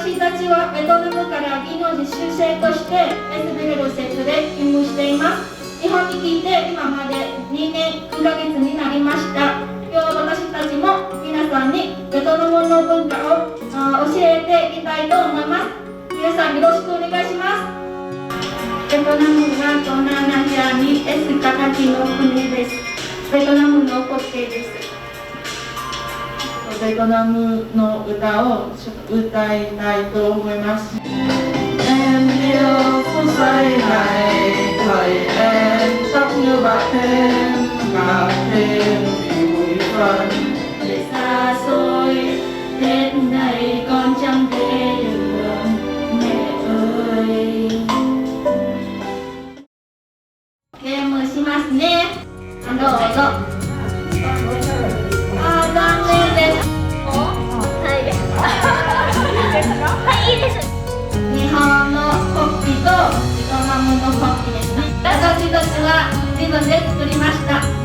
私たちはベトナムから技能実習生としてエスビル施設で勤務しています。日本に来て今まで2年2ヶ月になりました。今日は私たちも皆さんにベトナムの文化を教えていきたいと思います。皆さんよろしくお願いします。ベトナムは東南アジアに S 形の国です。ベトナムの国旗です。ベトナムの歌を歌いたいと思います。Em yêu phút giây này, thầy em tóc như bạc thêm, càng thêm vì bụi phận. Để xa xôi, Tết này con chẳng thể được mẹ ơi. Ok, mời xinますね。どうぞ。残念です。ないです。はい、いいです。日本の国旗とベトナムの国旗ですね。私たちは自分で作りました。